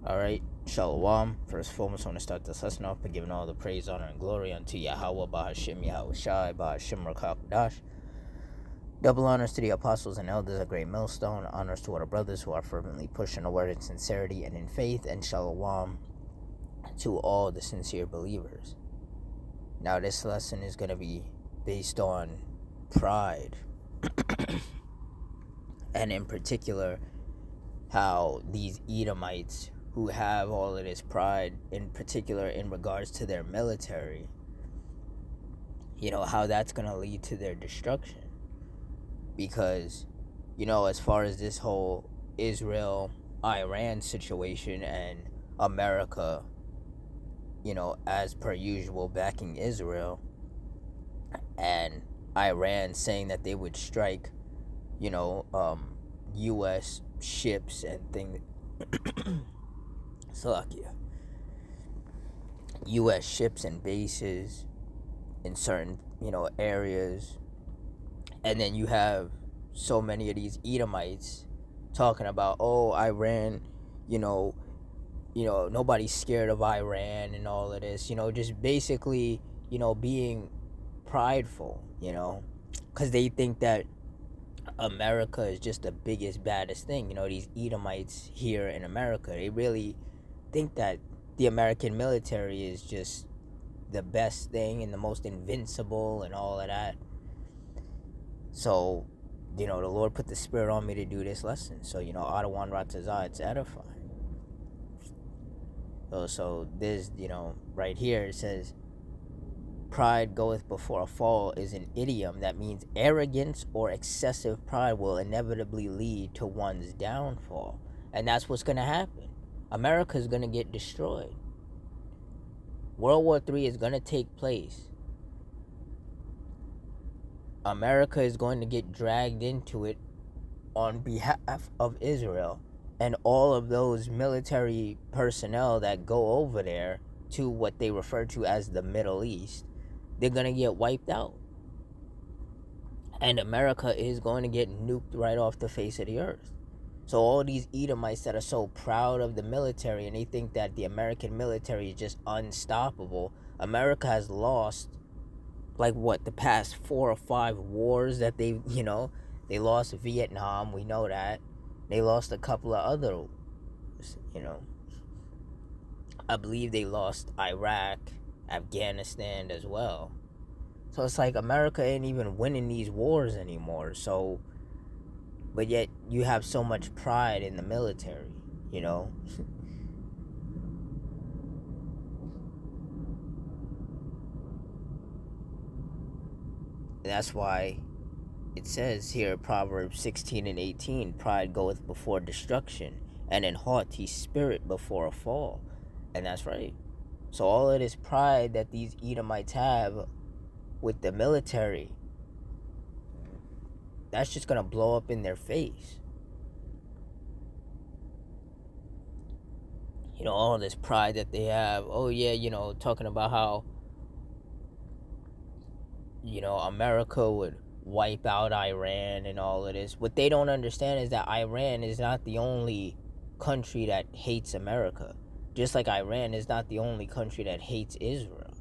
Alright, Shalom. First and foremost, I want to start this lesson off by giving all the praise, honor, and glory unto Yahweh, Bahashim, Yahweh Shai, Bahashim, Rakakadash. Double honors to the apostles and elders, a great millstone. Honors to our brothers who are fervently pushing the word in sincerity and in faith. And Shalom to all the sincere believers. Now, this lesson is going to be based on pride. And in particular, how these Edomites who have all of this pride, in particular in regards to their military, how that's going to lead to their destruction. Because, as far as this whole Israel-Iran situation and America, as per usual, backing Israel, and Iran saying that they would strike, U.S. ships and things. Salakia. U.S. ships and bases in certain, areas. And then you have so many of these Edomites talking about, oh, Iran, nobody's scared of Iran and all of this, just basically, being prideful, because they think that America is just the biggest, baddest thing. These Edomites here in America, they really think that the American military is just the best thing and the most invincible and all of that. So, the Lord put the spirit on me to do this lesson. So, Adawan Ratazah, it's edifying. So this, right here it says, pride goeth before a fall is an idiom that means arrogance or excessive pride will inevitably lead to one's downfall. And that's what's going to happen. America is going to get destroyed. World War III is going to take place. America is going to get dragged into it on behalf of Israel. And all of those military personnel that go over there to what they refer to as the Middle East, they're going to get wiped out. And America is going to get nuked right off the face of the earth. So all these Edomites that are so proud of the military and they think that the American military is just unstoppable. America has lost, the past 4 or 5 wars that they lost Vietnam, we know that. They lost a couple of other, I believe they lost Iraq, Afghanistan as well. So it's like America ain't even winning these wars anymore. So, but yet you have so much pride in the military, That's why it says here, Proverbs 16 and 18, pride goeth before destruction, and an haughty spirit before a fall. And that's right. So all of this pride that these Edomites have with the military, that's just going to blow up in their face. All this pride that they have. Oh, yeah, talking about how, America would wipe out Iran and all of this. What they don't understand is that Iran is not the only country that hates America. Just like Iran is not the only country that hates Israel.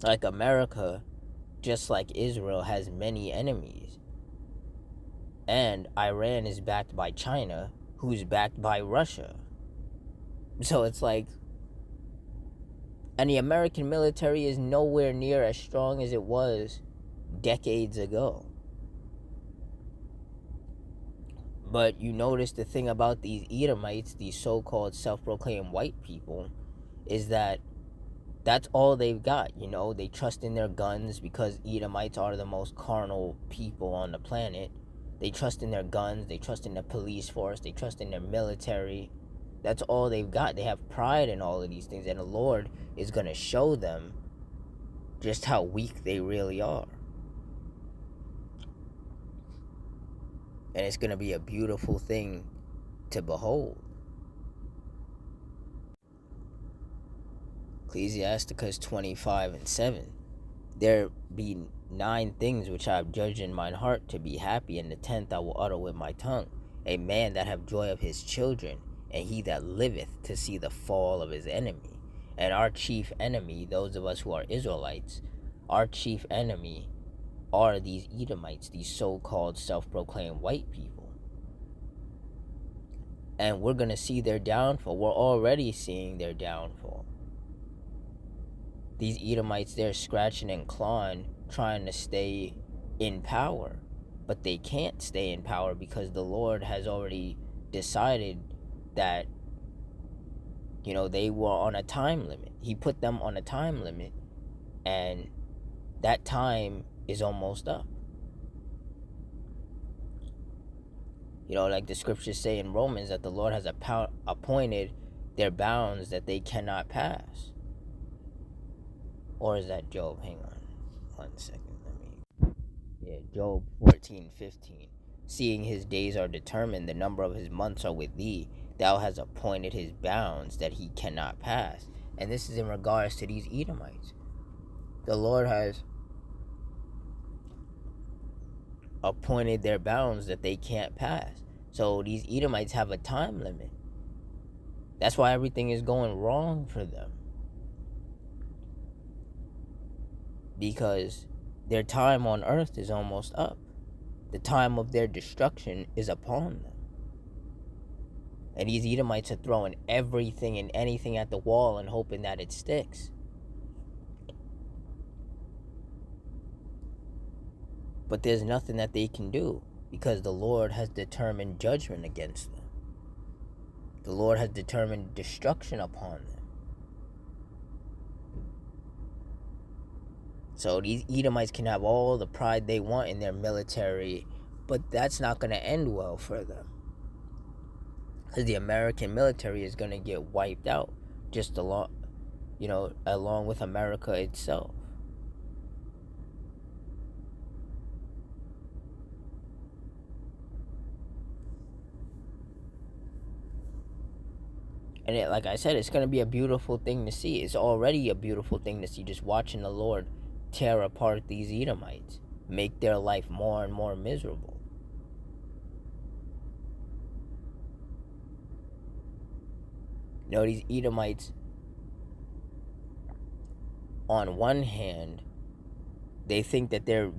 Like America, just like Israel, has many enemies. And Iran is backed by China, who's backed by Russia. So it's like, and the American military is nowhere near as strong as it was decades ago. But you notice the thing about these Edomites, these so-called self-proclaimed white people, is that that's all they've got. They trust in their guns because Edomites are the most carnal people on the planet. They trust in their guns, they trust in the police force, they trust in their military. That's all they've got. They have pride in all of these things, and the Lord is going to show them just how weak they really are. And it's going to be a beautiful thing to behold. Ecclesiasticus 25 and 7. There be 9 things which I have judged in mine heart to be happy, and the 10th I will utter with my tongue. A man that have joy of his children, and he that liveth to see the fall of his enemy. And our chief enemy, those of us who are Israelites, our chief enemy are these Edomites, these so-called self-proclaimed white people. And we're going to see their downfall. We're already seeing their downfall. These Edomites, they're scratching and clawing, trying to stay in power. But they can't stay in power because the Lord has already decided that, they were on a time limit. He put them on a time limit, and that time is almost up. Like the scriptures say in Romans, that the Lord has appointed their bounds that they cannot pass. Or is that Job? Hang on 1 second. Job 14:15. Seeing his days are determined, the number of his months are with thee. Thou hast appointed his bounds that he cannot pass. And this is in regards to these Edomites. The Lord has appointed their bounds that they can't pass. So these Edomites have a time limit. That's why everything is going wrong for them. Because their time on earth is almost up. The time of their destruction is upon them. And these Edomites are throwing everything and anything at the wall and hoping that it sticks. But there's nothing that they can do, because the Lord has determined judgment against them. The Lord has determined destruction upon them. So these Edomites can have all the pride they want in their military, but that's not going to end well for them. Because the American military is going to get wiped out, just along with America itself. And like I said, it's going to be a beautiful thing to see. It's already a beautiful thing to see, just watching the Lord tear apart these Edomites, make their life more and more miserable. These Edomites, on one hand, they think that they're,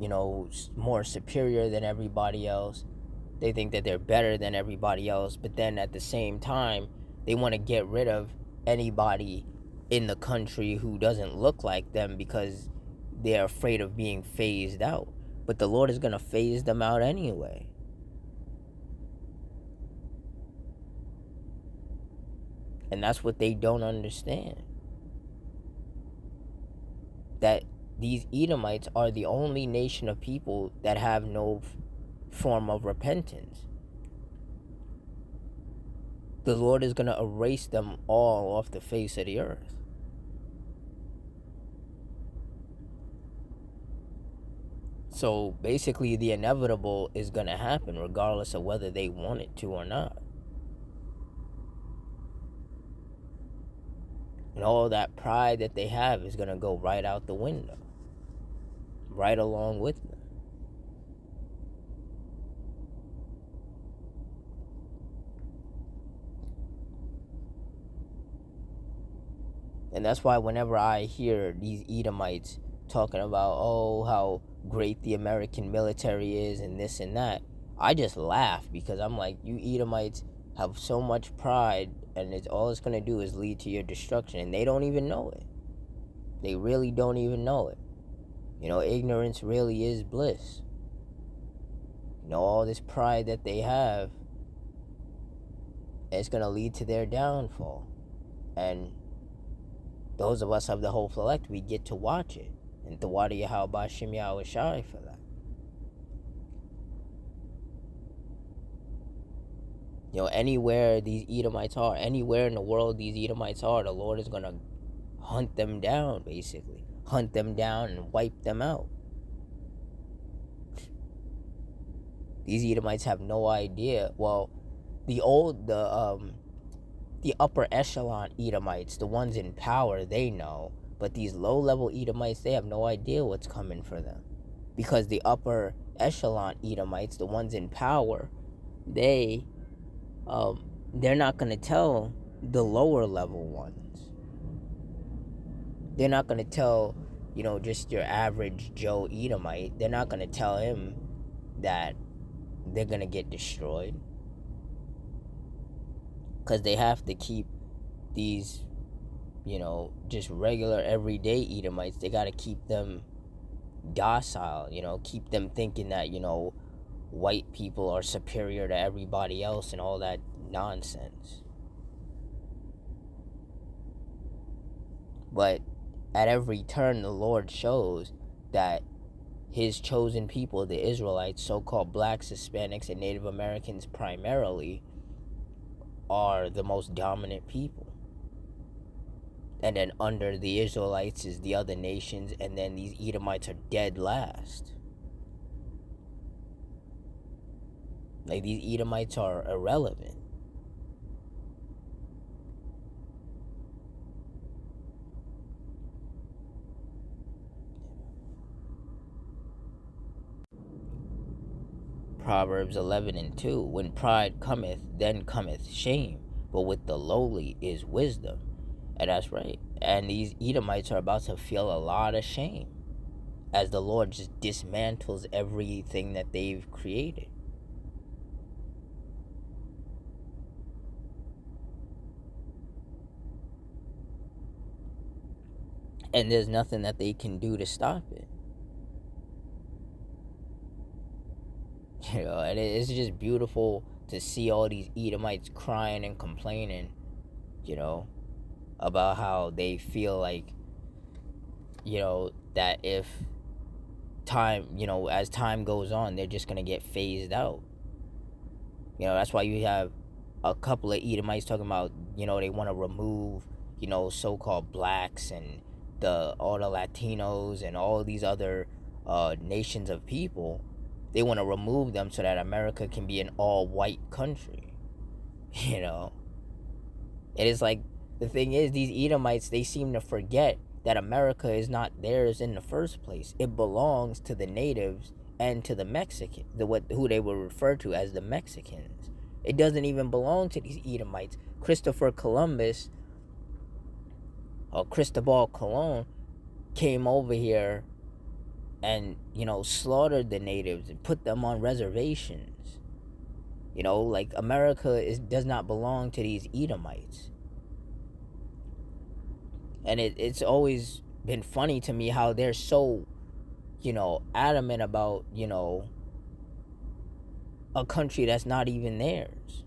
more superior than everybody else. They think that they're better than everybody else. But then at the same time, they want to get rid of anybody in the country who doesn't look like them because they're afraid of being phased out. But the Lord is going to phase them out anyway. And that's what they don't understand. That these Edomites are the only nation of people that have no form of repentance. The Lord is going to erase them all off the face of the earth. So basically, the inevitable is going to happen regardless of whether they want it to or not. And all that pride that they have is going to go right out the window, right along with them. And that's why whenever I hear these Edomites talking about, how great the American military is and this and that, I just laugh, because I'm like, you Edomites have so much pride, and all it's going to do is lead to your destruction, and they don't even know it. They really don't even know it. Ignorance really is bliss. All this pride that they have, it's going to lead to their downfall. And those of us of the whole elect, we get to watch it. And Tawadi Yahweh Bashim Yahweh Shai for that. Anywhere these Edomites are, anywhere in the world these Edomites are, the Lord is going to hunt them down, basically. Hunt them down and wipe them out. These Edomites have no idea. Well, the upper echelon Edomites, the ones in power, they know. But these low-level Edomites, they have no idea what's coming for them. because the upper echelon Edomites, the ones in power, they they're not going to tell the lower level ones. They're not going to tell, just your average Joe Edomite. They're not going to tell him that they're going to get destroyed, because they have to keep these, just regular everyday Edomites. They got to keep them docile, keep them thinking that, white people are superior to everybody else and all that nonsense. But at every turn, the Lord shows that his chosen people, the Israelites, so-called blacks, Hispanics, and Native Americans primarily, are the most dominant people. And then under the Israelites is the other nations, and then these Edomites are dead last. Like, these Edomites are irrelevant. Proverbs 11:2, when pride cometh, then cometh shame, but with the lowly is wisdom. And that's right. And these Edomites are about to feel a lot of shame as the Lord just dismantles everything that they've created. And there's nothing that they can do to stop it. And it's just beautiful to see all these Edomites crying and complaining, about how they feel like, that if time, as time goes on, they're just going to get phased out. That's why you have a couple of Edomites talking about, they want to remove, so-called blacks and all the Latinos and all these other nations of people. They want to remove them so that America can be an all-white country. It is like, the thing is, these Edomites, they seem to forget that America is not theirs in the first place. It belongs to the natives and to the Mexicans, who they will refer to as the Mexicans. It doesn't even belong to these Edomites. Christopher Columbus, or Cristobal Colon, came over here and, slaughtered the natives and put them on reservations. Like, America does not belong to these Edomites. And it's always been funny to me how they're so, adamant about, a country that's not even theirs.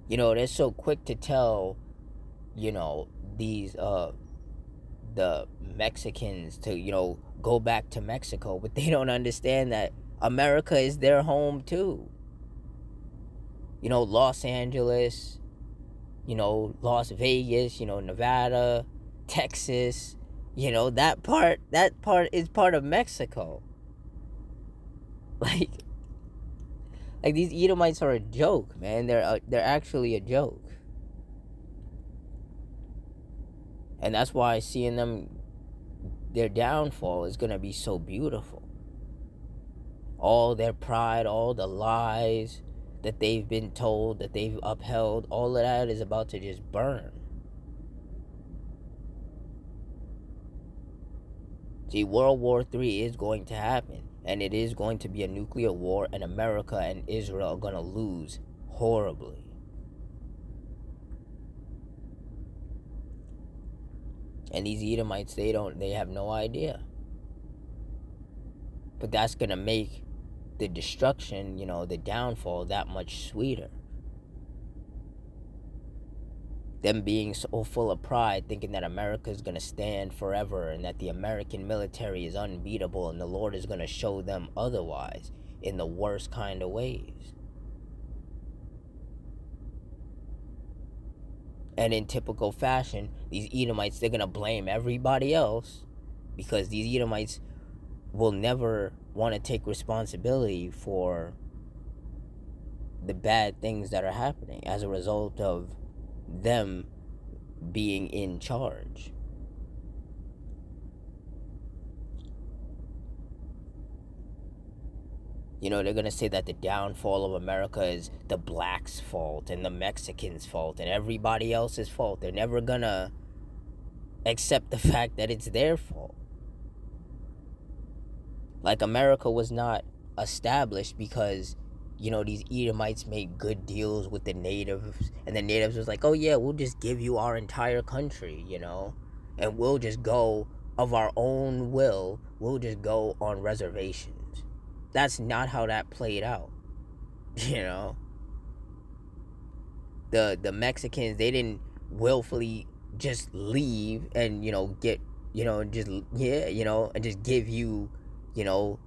They're so quick to tell, these the Mexicans to, go back to Mexico, but they don't understand that America is their home too. Los Angeles, Las Vegas, Nevada, Texas, that part is part of Mexico. Like these Edomites are a joke, man. They're actually a joke. And that's why seeing them, their downfall is going to be so beautiful. All their pride, all the lies that they've been told, that they've upheld, all of that is about to just burn. See, World War III is going to happen, and it is going to be a nuclear war, and America and Israel are going to lose horribly. And these Edomites, they have no idea. But that's going to make the destruction, the downfall, that much sweeter. Them being so full of pride, thinking that America is going to stand forever and that the American military is unbeatable, and the Lord is going to show them otherwise in the worst kind of ways. And in typical fashion, these Edomites, they're going to blame everybody else, because these Edomites will never want to take responsibility for the bad things that are happening as a result of them being in charge. You know, they're going to say that the downfall of America is the blacks' fault and the Mexicans' fault and everybody else's fault. They're never going to accept the fact that it's their fault. Like, America was not established because, you know, these Edomites made good deals with the natives, and the natives was like, oh yeah, we'll just give you our entire country, you know, and we'll just go of our own will, we'll just go on reservations. That's not how that played out. You know, the Mexicans, they didn't willfully just leave and, you know, get, you know, just, yeah, you know, and just give you, you know,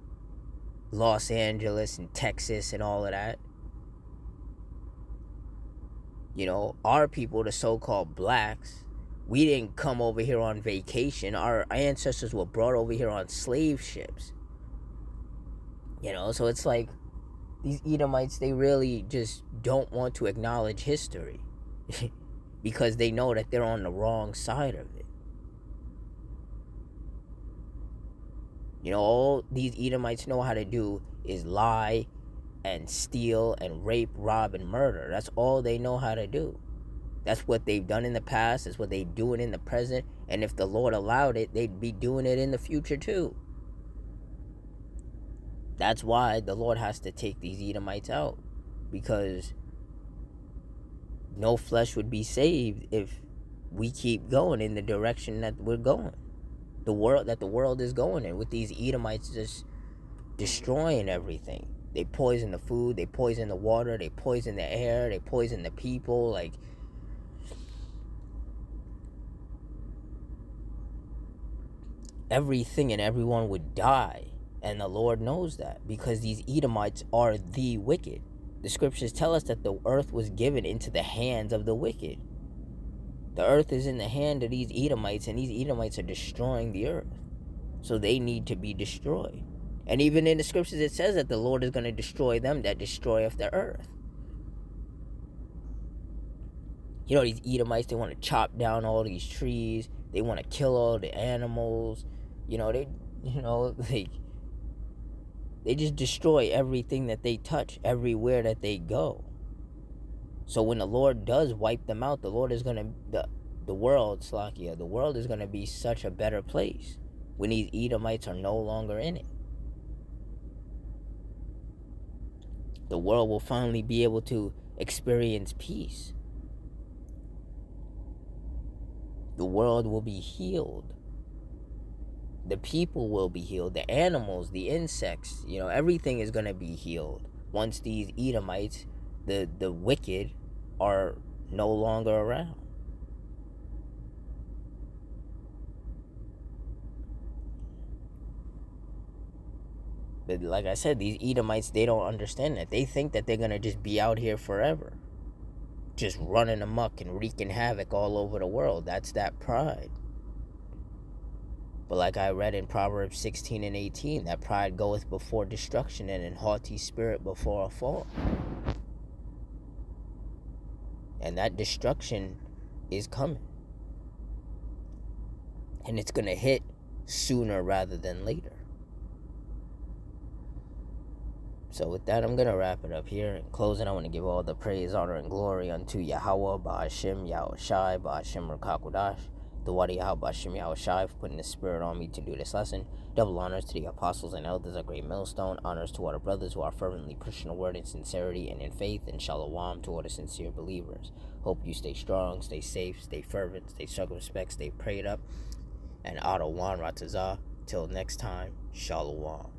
Los Angeles and Texas and all of that. You know, our people, the so-called blacks, we didn't come over here on vacation. Our ancestors were brought over here on slave ships. You know, so it's like these Edomites, they really just don't want to acknowledge history because they know that they're on the wrong side of it. You know, all these Edomites know how to do is lie and steal and rape, rob, and murder. That's all they know how to do. That's what they've done in the past. That's what they're doing in the present. And if the Lord allowed it, they'd be doing it in the future too. That's why the Lord has to take these Edomites out, because no flesh would be saved if we keep going in the direction that we're going, the world is going in, with these Edomites just destroying everything. They poison the food, they poison the water, they poison the air, they poison the people. Like, everything and everyone would die, and the Lord knows that, because these Edomites are the wicked. The scriptures tell us that the earth was given into the hands of the wicked. The earth is in the hand of these Edomites, and these Edomites are destroying the earth. So they need to be destroyed. And even in the scriptures it says that the Lord is going to destroy them that destroyeth the earth. You know, these Edomites, they want to chop down all these trees. They want to kill all the animals. You know, they just destroy everything that they touch, everywhere that they go. So when the Lord does wipe them out, the Lord is going to, the world, Slakia, the world is going to be such a better place when these Edomites are no longer in it. The world will finally be able to experience peace. The world will be healed. The people will be healed. The animals, the insects, you know, everything is going to be healed once these Edomites, the wicked, are no longer around. But like I said, these Edomites, they don't understand that. They think that they're going to just be out here forever, just running amok and wreaking havoc all over the world. That's that pride. But like I read in Proverbs 16 and 18, that pride goeth before destruction, and an haughty spirit before a fall. And that destruction is coming. And it's going to hit sooner rather than later. So with that, I'm going to wrap it up here. In closing, I want to give all the praise, honor, and glory unto Yahweh, Ba'ashim, Yahushai, Ba'ashim, Rakakudash, the Wadi Yahweh, Ba'ashim, Yahushai, for putting the spirit on me to do this lesson. Double honors to the apostles and elders of Great Millstone. Honors to all the brothers who are fervently pushing the word in sincerity and in faith. And shalom to all the sincere believers. Hope you stay strong, stay safe, stay fervent, stay circumspect, stay prayed up. And Adawan Ratazah. Till next time, shalom.